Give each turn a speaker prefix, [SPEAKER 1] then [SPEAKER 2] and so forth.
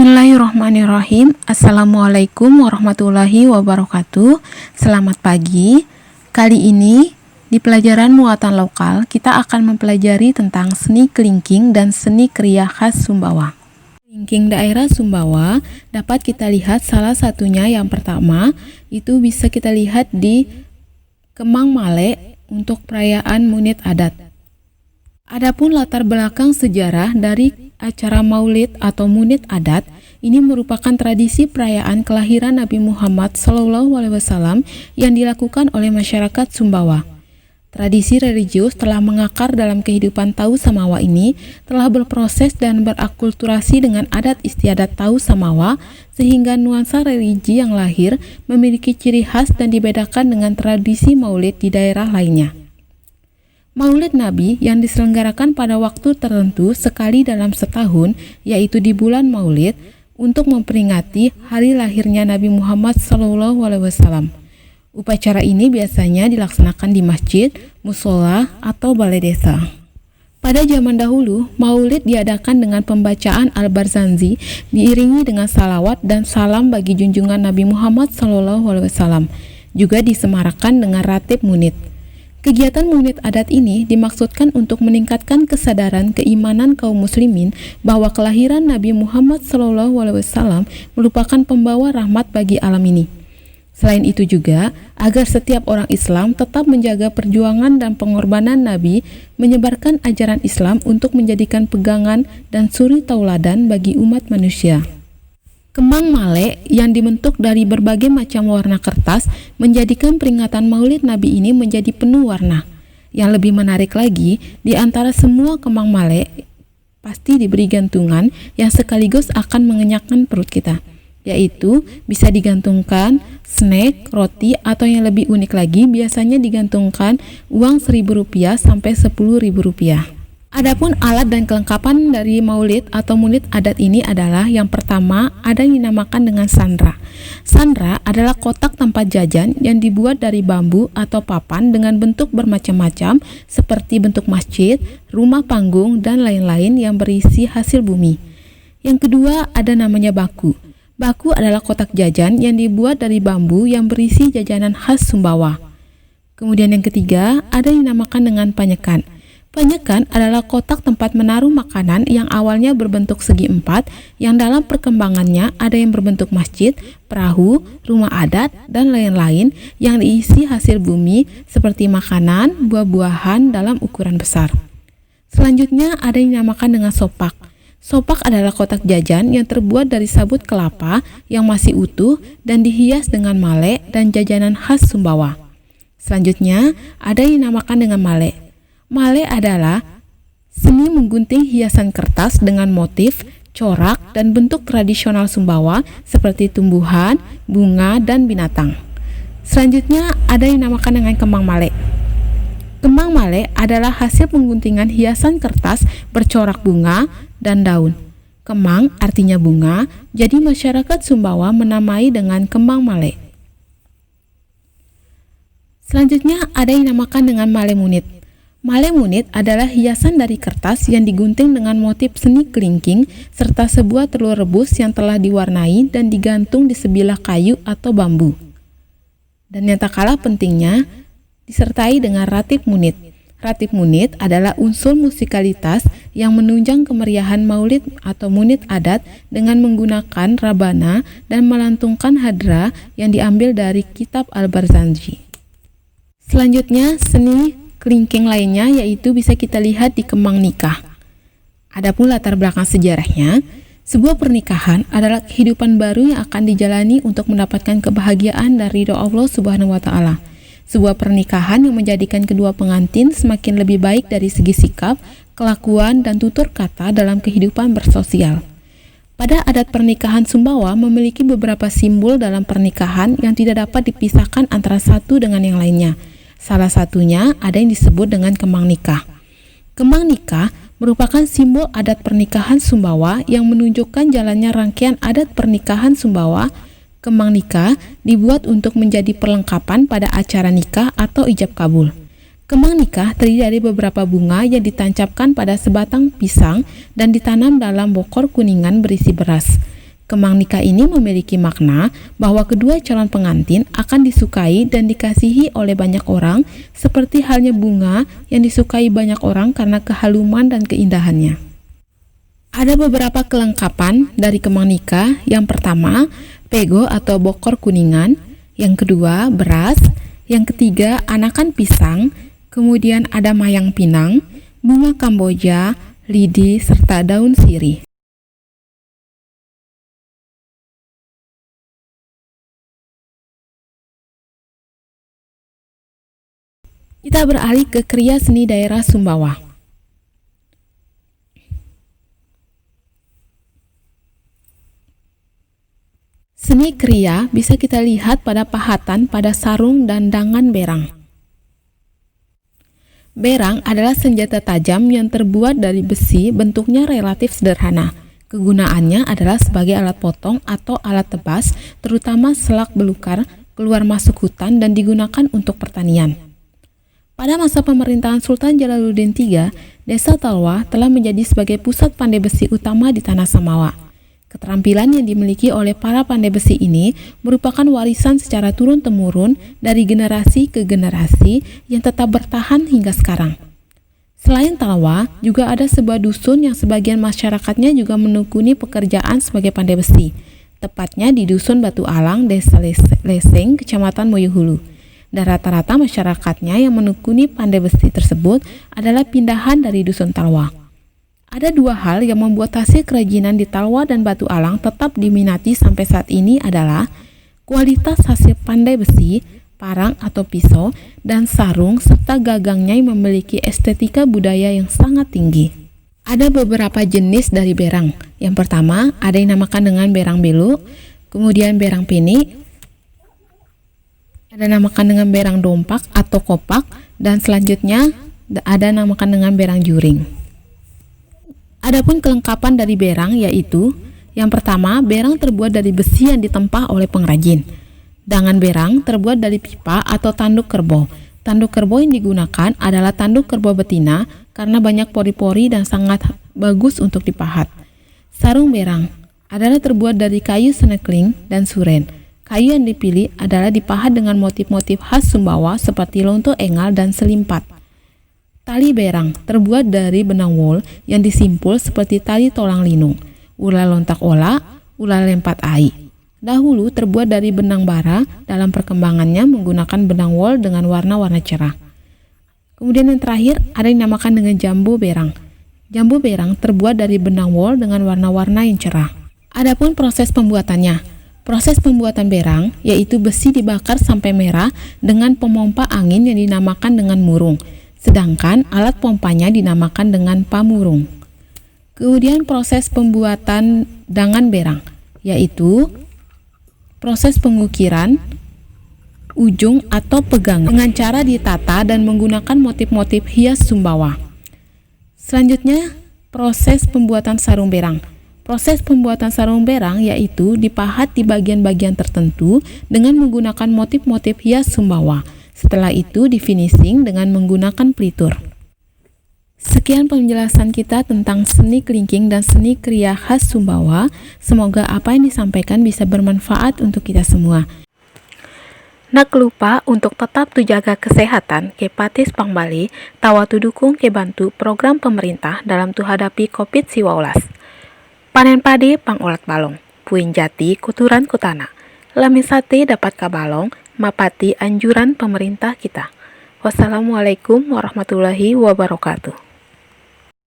[SPEAKER 1] Bismillahirrahmanirrahim. Assalamualaikum warahmatullahi wabarakatuh. Selamat pagi. Kali ini di pelajaran muatan lokal kita akan mempelajari tentang seni kelingking dan seni kriya khas Sumbawa. Kelingking daerah Sumbawa dapat kita lihat salah satunya yang pertama itu bisa kita lihat di Kemang Male untuk perayaan Munit Adat. Adapun latar belakang sejarah dari acara Maulid atau Munit Adat, ini merupakan tradisi perayaan kelahiran Nabi Muhammad SAW yang dilakukan oleh masyarakat Sumbawa. Tradisi religius telah mengakar dalam kehidupan Tahu Samawa ini, telah berproses dan berakulturasi dengan adat istiadat Tahu Samawa, sehingga nuansa religi yang lahir memiliki ciri khas dan dibedakan dengan tradisi Maulid di daerah lainnya. Maulid Nabi yang diselenggarakan pada waktu tertentu sekali dalam setahun, yaitu di bulan Maulid, untuk memperingati hari lahirnya Nabi Muhammad SAW. Upacara ini biasanya dilaksanakan di masjid, musola, atau balai desa. Pada zaman dahulu, Maulid diadakan dengan pembacaan Al-Barzanji, diiringi dengan salawat dan salam bagi junjungan Nabi Muhammad SAW. Juga disemarakan dengan ratib munid. Kegiatan Munit Adat ini dimaksudkan untuk meningkatkan kesadaran keimanan kaum muslimin bahwa kelahiran Nabi Muhammad SAW merupakan pembawa rahmat bagi alam ini. Selain itu juga, agar setiap orang Islam tetap menjaga perjuangan dan pengorbanan Nabi menyebarkan ajaran Islam untuk menjadikan pegangan dan suri tauladan bagi umat manusia. Kemang Male yang dibentuk dari berbagai macam warna kertas menjadikan peringatan Maulid Nabi ini menjadi penuh warna. Yang lebih menarik lagi, di antara semua kemang male pasti diberi gantungan yang sekaligus akan mengenyangkan perut kita, yaitu bisa digantungkan snack, roti, atau yang lebih unik lagi biasanya digantungkan uang Rp1.000 sampai Rp10.000. Adapun alat dan kelengkapan dari Maulid atau Munit Adat ini adalah yang pertama ada yang dinamakan dengan sandra. Sandra adalah kotak tempat jajan yang dibuat dari bambu atau papan dengan bentuk bermacam-macam seperti bentuk masjid, rumah panggung, dan lain-lain yang berisi hasil bumi. Yang kedua ada namanya baku. Baku adalah kotak jajan yang dibuat dari bambu yang berisi jajanan khas Sumbawa. Kemudian yang ketiga ada yang dinamakan dengan panyekan. Panyekan adalah kotak tempat menaruh makanan yang awalnya berbentuk segi empat, yang dalam perkembangannya ada yang berbentuk masjid, perahu, rumah adat, dan lain-lain yang diisi hasil bumi seperti makanan, buah-buahan dalam ukuran besar. Selanjutnya ada yang dinamakan dengan sopak. Sopak adalah kotak jajan yang terbuat dari sabut kelapa yang masih utuh dan dihias dengan male dan jajanan khas Sumbawa. Selanjutnya ada yang dinamakan dengan male. Male adalah seni menggunting hiasan kertas dengan motif, corak, dan bentuk tradisional Sumbawa seperti tumbuhan, bunga, dan binatang. Selanjutnya ada yang dinamakan dengan kemang male. Kemang male adalah hasil pengguntingan hiasan kertas bercorak bunga dan daun. Kemang artinya bunga, jadi masyarakat Sumbawa menamai dengan kemang male. Selanjutnya ada yang dinamakan dengan male munit. Male munit adalah hiasan dari kertas yang digunting dengan motif seni kelingking serta sebuah telur rebus yang telah diwarnai dan digantung di sebilah kayu atau bambu. Dan yang tak kalah pentingnya, disertai dengan ratib munit. Ratib munit adalah unsur musikalitas yang menunjang kemeriahan Maulid atau Munit Adat dengan menggunakan rabana dan melantungkan hadra yang diambil dari kitab Al-Barzanji. Selanjutnya, seni kelingking lainnya yaitu bisa kita lihat di kemang nikah. Adapun latar belakang sejarahnya, sebuah pernikahan adalah kehidupan baru yang akan dijalani untuk mendapatkan kebahagiaan dan ridho Allah Subhanahu wa Ta'ala. Sebuah pernikahan yang menjadikan kedua pengantin semakin lebih baik dari segi sikap, kelakuan, dan tutur kata dalam kehidupan bersosial. Pada adat pernikahan Sumbawa memiliki beberapa simbol dalam pernikahan yang tidak dapat dipisahkan antara satu dengan yang lainnya. Salah satunya ada yang disebut dengan kemang nikah. Kemang nikah merupakan simbol adat pernikahan Sumbawa yang menunjukkan jalannya rangkaian adat pernikahan Sumbawa. Kemang nikah dibuat untuk menjadi perlengkapan pada acara nikah atau ijab kabul. Kemang nikah terdiri dari beberapa bunga yang ditancapkan pada sebatang pisang dan ditanam dalam bokor kuningan berisi beras. Kemang nikah ini memiliki makna bahwa kedua calon pengantin akan disukai dan dikasihi oleh banyak orang, seperti halnya bunga yang disukai banyak orang karena kehaluman dan keindahannya. Ada beberapa kelengkapan dari kemang nikah. Yang pertama, pego atau bokor kuningan. Yang kedua, beras. Yang ketiga, anakan pisang. Kemudian ada mayang pinang, bunga kamboja, lidi, serta daun sirih. Kita beralih ke kriya seni daerah Sumbawa. Seni kriya bisa kita lihat pada pahatan pada sarung dan dangan berang. Berang adalah senjata tajam yang terbuat dari besi, bentuknya relatif sederhana. Kegunaannya adalah sebagai alat potong atau alat tebas, terutama selak belukar, keluar masuk hutan dan digunakan untuk pertanian. Pada masa pemerintahan Sultan Jalaluddin III, Desa Talwa telah menjadi sebagai pusat pandai besi utama di Tanah Samawa. Keterampilan yang dimiliki oleh para pandai besi ini merupakan warisan secara turun-temurun dari generasi ke generasi yang tetap bertahan hingga sekarang. Selain Talwa, juga ada sebuah dusun yang sebagian masyarakatnya juga menekuni pekerjaan sebagai pandai besi, tepatnya di Dusun Batu Alang, Desa Leseng, Kecamatan Moyohulu. Dan rata-rata masyarakatnya yang menekuni pandai besi tersebut adalah pindahan dari Dusun Talwa. Ada dua hal yang membuat hasil kerajinan di Talwa dan Batu Alang tetap diminati sampai saat ini adalah kualitas hasil pandai besi, parang atau pisau, dan sarung, serta gagangnya yang memiliki estetika budaya yang sangat tinggi. Ada beberapa jenis dari berang. Yang pertama, ada yang dinamakan dengan berang beluk, kemudian berang peni, ada namakan dengan berang dompak atau kopak, dan selanjutnya ada namakan dengan berang juring. Adapun kelengkapan dari berang yaitu, yang pertama, berang terbuat dari besi yang ditempa oleh pengrajin. Dangan berang terbuat dari pipa atau tanduk kerbau. Tanduk kerbau yang digunakan adalah tanduk kerbau betina karena banyak pori-pori dan sangat bagus untuk dipahat. Sarung berang adalah terbuat dari kayu senekling dan suren. Kayu yang dipilih adalah dipahat dengan motif-motif khas Sumbawa seperti lonto engal dan selimpat. Tali berang terbuat dari benang wol yang disimpul seperti tali tolang linung. Ular lontak ola, ular lempat ai. Dahulu terbuat dari benang bara, dalam perkembangannya menggunakan benang wol dengan warna-warna cerah. Kemudian yang terakhir ada yang dinamakan dengan jambu berang. Jambu berang terbuat dari benang wol dengan warna-warna yang cerah. Adapun proses pembuatannya. Proses pembuatan berang yaitu besi dibakar sampai merah dengan pemompa angin yang dinamakan dengan murung, sedangkan alat pompanya dinamakan dengan pamurung. Kemudian proses pembuatan dangan berang yaitu proses pengukiran ujung atau pegangan dengan cara ditata dan menggunakan motif-motif hias Sumbawa. Selanjutnya, proses pembuatan sarung berang. Proses pembuatan sarung berang yaitu dipahat di bagian-bagian tertentu dengan menggunakan motif-motif hias Sumbawa. Setelah itu di-finishing dengan menggunakan pelitur. Sekian penjelasan kita tentang seni kelingking dan seni kriya khas Sumbawa. Semoga apa yang disampaikan bisa bermanfaat untuk kita semua. Nak lupa untuk tetap jaga kesehatan ke patis pangbali, tawa tu dukung ke bantu program pemerintah dalam tu hadapi COVID-19. Panen padi pangolat balong, puing jati kuturan kutana. Lami sate dapat kabalong, mapati anjuran pemerintah kita. Wassalamualaikum warahmatullahi wabarakatuh.